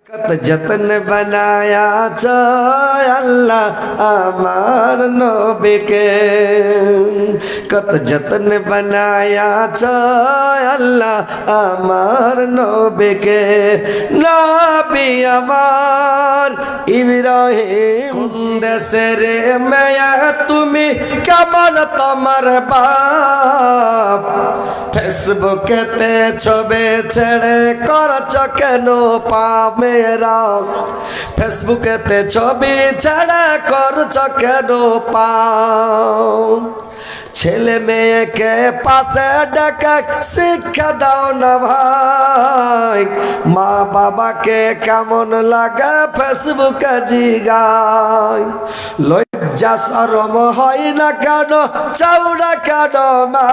কত যতন বানায়া চায় আল্লাহ আমার নবীকে, কত যতন বানায়া চায় আল্লাহ আমার নবীকে। নবী আমার ইব্রাহিম দেশের মেয়া, তুমি কেমন তোমার বাপ? ফেসবুকেতে ছবি ছেড়ে করছ কেন পাপ মেয়েরা? ফেসবুকেতে ছবি ছেড়ে করছ কেন পাপ? ছেলে মেয়েকে পাশে ডেকে শিক্ষা দাও না ভাই, মা বাবাকে কেমন লাগে ফেসবুকে জিগাই। লজ্জা শরম হয় না কেন, চাও না কেন মা?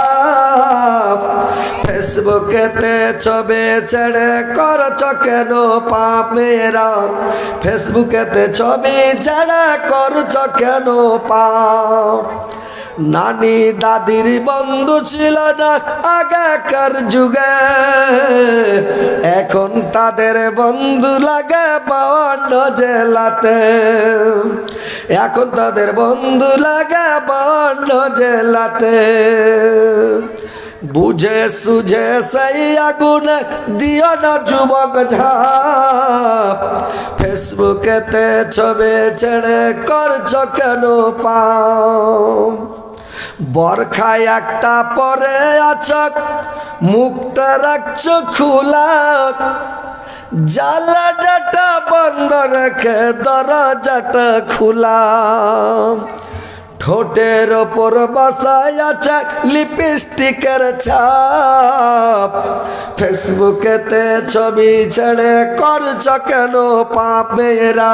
ফেসবুকেতে ছবি ছেড়ে করছ কেন পাপ মেয়েরা? ফেসবুকেতে ছবি ছেড়ে করছ কেন পাপ? নানি দাদির বন্ধু ছিল না আগেকার যুগে, এখন তাদের বন্ধু লাগে বন্য জেলাতে। এখন তাদের বন্ধু লাগে বন্য জেলাতে। বুঝে সুঝে সেই আগুন দিও না যুবক ঝাপ, ফেসবুকেতে ছবি ছেড়ে করছ কেন পাপ? বরখায় একটা পরে আছো, মুখটা রাখছো খোলা, জানালাটা বন্ধ রেখে দরজাটা খোলা। ঠোঁটের ওপর বসায় আছে লিপস্টিকের ছাপ, ফেসবুকেতে ছবি ছেড়ে করছ কেন পাপ মেয়েরা?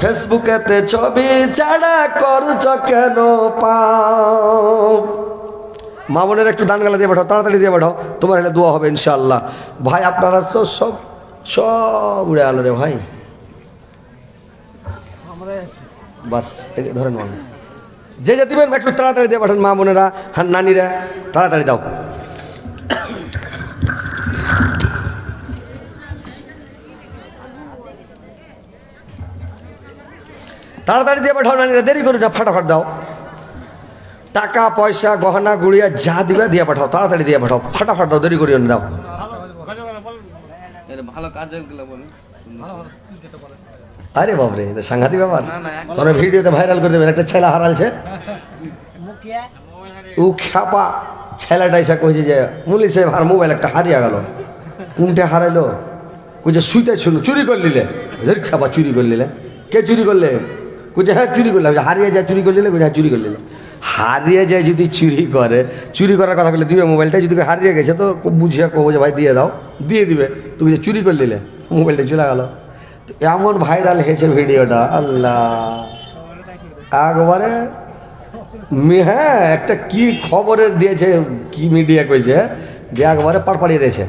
ফেসবুকেতে ছবি ছেড়ে করছ কেন পাপ? মা বোনের একটু দান গালা দিয়ে পাঠাও, তাড়াতাড়ি দিয়ে পাঠাও, তোমার এলে দোয়া হবে ইনশাআল্লাহ। ভাই আপনারা তো সব সব উড়ে আলো রে ভাই, বাস ধরেন মা, যে যে দিবেন একটু তাড়াতাড়ি দিয়ে পাঠান, মা বোনেরা হ্যাঁ নানিরা তাড়াতাড়ি দাও। তাড়াতাড়ি দিয়ে পাঠাও নানিরা, দেরি করো না, ফাটাফাট দাও। টাকা পয়সা গহনা গুড়িয়া যা দিবে দিয়ে পাঠাও, তাড়াতাড়ি দিয়ে পাঠাও, ফাটাফাট দাও, দেরি করিও না, দাও। ভালো কাজ আরে বাবরে সাংঘাতিক ব্যাপার, তোমরা ভিডিওতে ভাইরাল করে দেবেন। একটা ছেলে হারালছে, ও খ্যাপা ছেলেটা এসে কইছে যে মুলি সাহেব আর মোবাইল একটা হারিয়ে গেল। কোনটা হারাইলো? কইছে শুইতে ছিল, চুরি করে নিলে। খ্যাপা চুরি করে নিলে? কে চুরি করলে? কইছে হ্যাঁ চুরি করলে। হারিয়ে যায় চুরি করে নিলে? কইছে হ্যাঁ চুরি করে নিলে। হারিয়ে যায় যদি চুরি করে, চুরি করার কথা বলে দিবে মোবাইলটা, যদি হারিয়ে গেছে তো বুঝিয়ে কবো যে ভাই দিয়ে দাও, দিয়ে দিবে। তুই যে চুরি করে নিলে, মোবাইলটা চলে গেল। এমন ভাইরাল হয়েছে ভিডিওটা, আল্লাহ একবারে। হ্যাঁ একটা কি খবরের দিয়েছে, কি মিডিয়া কইছে, যে একবারে পাড়িয়ে দিয়েছে,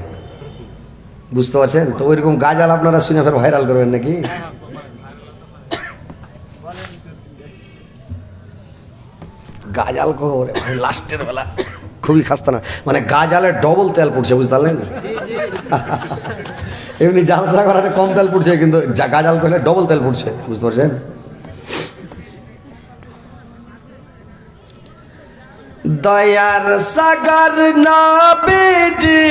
বুঝতে পারছেন তো? ওইরকম গাজাল আপনারা শুনে ফের ভাইরাল করবেন নাকি? গাজাল খবর ভাই লাস্টের বেলা খুবই খাস্তা না, মানে গাজালের ডবল তেল পড়ছে, বুঝতে পারলেন? এমনি জাল ছাড়া করাতে কম তেল পড়ছে, কিন্তু গাজাল করলে ডবল তেল পড়ছে, বুঝতে পারছেন? দয়ার সাগর নবীজি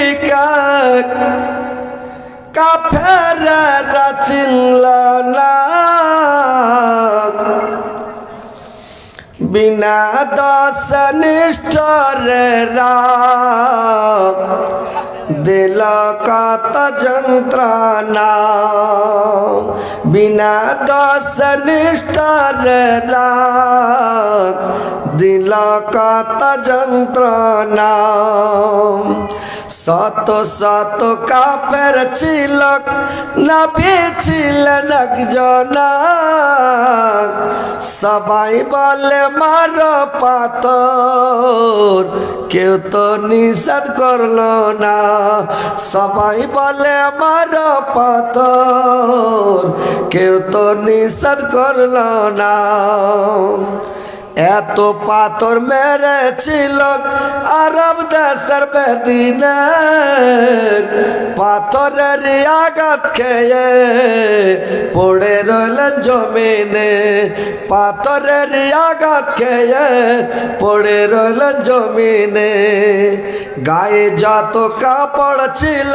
কাফেররা চিনল না, বিনা দশ নিষ্ঠরেরা দিল কত যন্ত্রণা, বিনা দশ নিষ্ঠরেরা দিল কত যন্ত্রণা। শত শত কাফের ছিল, নবী ছিলেন একজন, সবাই বলে মার পাথর, কেউ তো নিষেধ করলো না। সবাই বলে মার পাথর, কেউ তো নিষেধ করলো না। এত পাথর মেরেছিল আরব দেশের বেদিনে, পাথরের আঘাত খেয়ে পড়ে রইলেন জমিনে, পাথরের আঘাত খেয়ে পড়ে রইলেন জমিনে। গায়ে যত কাপড় ছিল,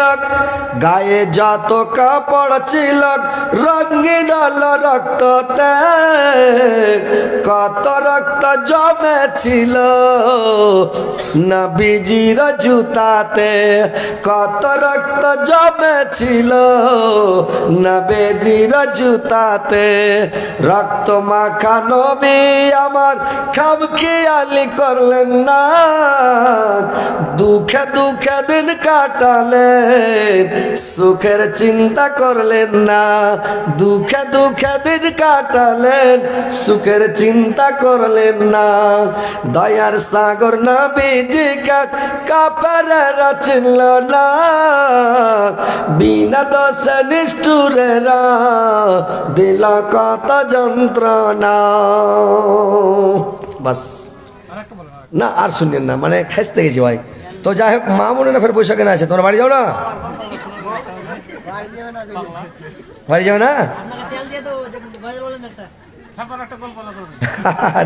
গায়ে যত কাপড় ছিল রঙিন হলো রক্ততে, কত রক্ত জমেছিল নবীজির জুতাতে, কত রক্ত জমেছিল নবীজির জুতাতে। রক্ত মাখা নবী আমার খাম খেয়ালি করলেন না, দুঃখে দুঃখে দিন কাটালেন সুখের চিন্তা করলেন না, দুঃখে দুঃখে দিন কাটালেন সুখের চিন্তা করলেন না। দয়ার সাগর নবীজি কাফেরেরা চিনল না, বিনা দোষে নিষ্ঠুরেরা দিল কত যন্ত্রণা। বাস না আর শুনলেন না, মানে খেসতে গেছি ভাই। তো যাই হোক, মা বোনেরা ফের পয়সা কেনা আছে, তোমরা বাড়ি যাও না, বাড়ি যাও না।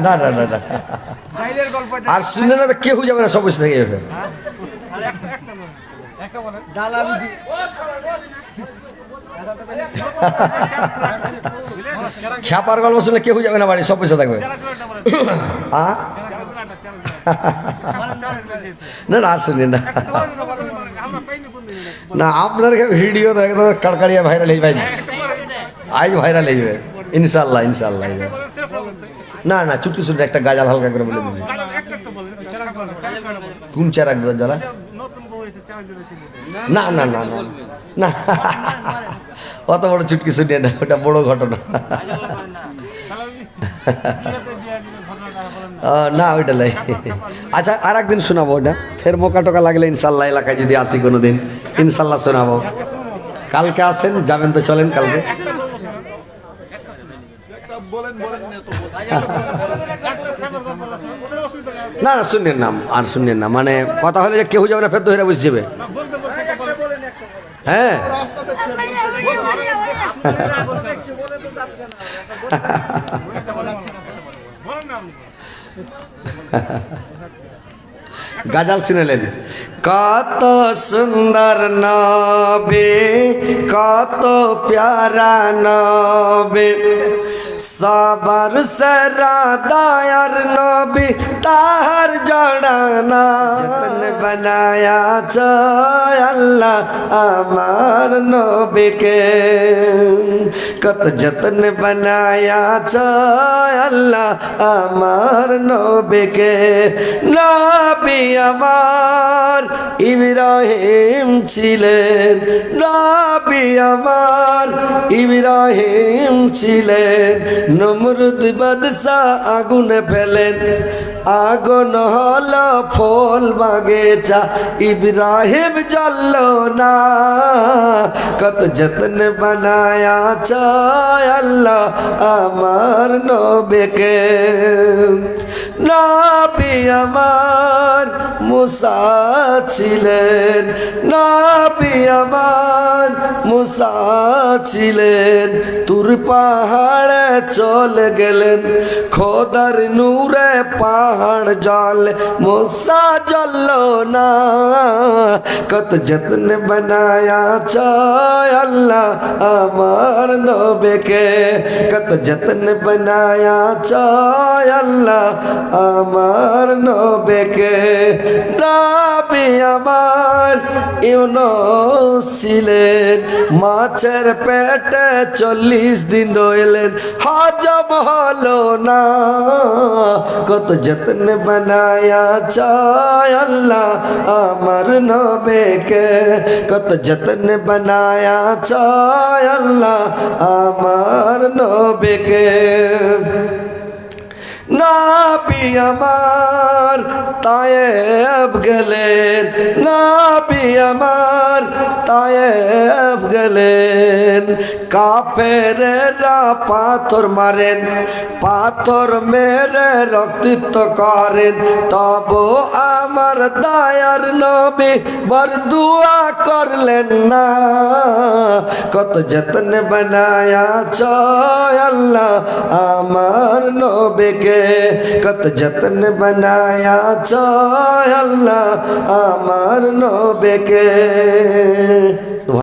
না না না না আর শুনলে না তো কেউ যাবে না, সব বসে থেকে যাবে। খ্যাপার গল্প শুনলে কেউ যাবে না বাড়ি, সব পয়সা থাকবে। না না আর শুনলেন না, না আপনার ভিডিও তো একদম কাড়কাড়িয়া ভাইরাল হয়ে ভাই, আজ ভাইরাল হয়ে যাবে ইনশাল্লাহ, ইনশাল্লাহ। না না চুটকি শুনলে একটা গাজাল হালকা করে বলে দিচ্ছি। কোন চারাক জ্বালা? না না না না না অত বড় চুটকি শুনিয়ে না, ওটা বড় ঘটনা। না ওইটা লাই। আচ্ছা আর একদিন শোনাবো ওটা, ফের মোকা টোকা লাগলে ইনশাল্লাহ এলাকায় যদি আসি কোনো দিন ইনশাল্লাহ শোনাবো। কালকে আসেন, যাবেন তো চলেন কালকে। না না শুনলেন না আর শুনলেন না, মানে কথা হলে যে কেউ যাবে না, ফের ধরে বসে যাবে। হ্যাঁ গাজাল শুনেলেন। কত সুন্দর নবী, কত প্যারা নবী, সবার সেরা দয়ার নবী তাহার জড়ানা। যতন বানায়া আল্লাহ আমার নবীকে, কত যতন বানায়া আল্লাহ আমার নবীকে। নবী আমার ইব্রাহিম ছিলেন, নবী আমার ইব্রাহিম ছিলেন, নমরুদ বাদশাহ আগুনে ফেলেন, আগুন হলো ফল বাগিচা ইব্রাহিম জ্বলল না। কত যত্ন বানায়া আল্লাহ আমার নবীকে। নবী আমার মুসা ছিলেন, নবী আমার মুসা ছিলেন, তুর পাহাড়ে চলে গেলেন, খোদার নূরে পাহাড় জলে মুসা জ্বলল না। কত যত্ন বানায়া আল্লাহ আমার নবীকে, কত যত্ন বানায়া আল্লাহ আমার নবীকে। নবী আমার ইউনুস ছিলেন, মাছের পেটে 40 দিন রইলেন, হজম হলো না। কত যত্ন বানায়া আল্লাহ আমার নবীকে, কত যত্ন বানায়া আল্লাহ আমার নবীকে। নবী আমার তায়েব গেলেন, নবী আমার তায়েব গেলেন। কাফেরেরা পাথর মারেন, পাথর মেরে রক্তিত করেন, তবু আমার দয়ার নবী বরদুয়া করলেন না। কত যত্ন বানায়াছ আল্লাহ আমার নবীকে, কত যত্ন বানায়াছ আল্লাহ আমার নবীকে।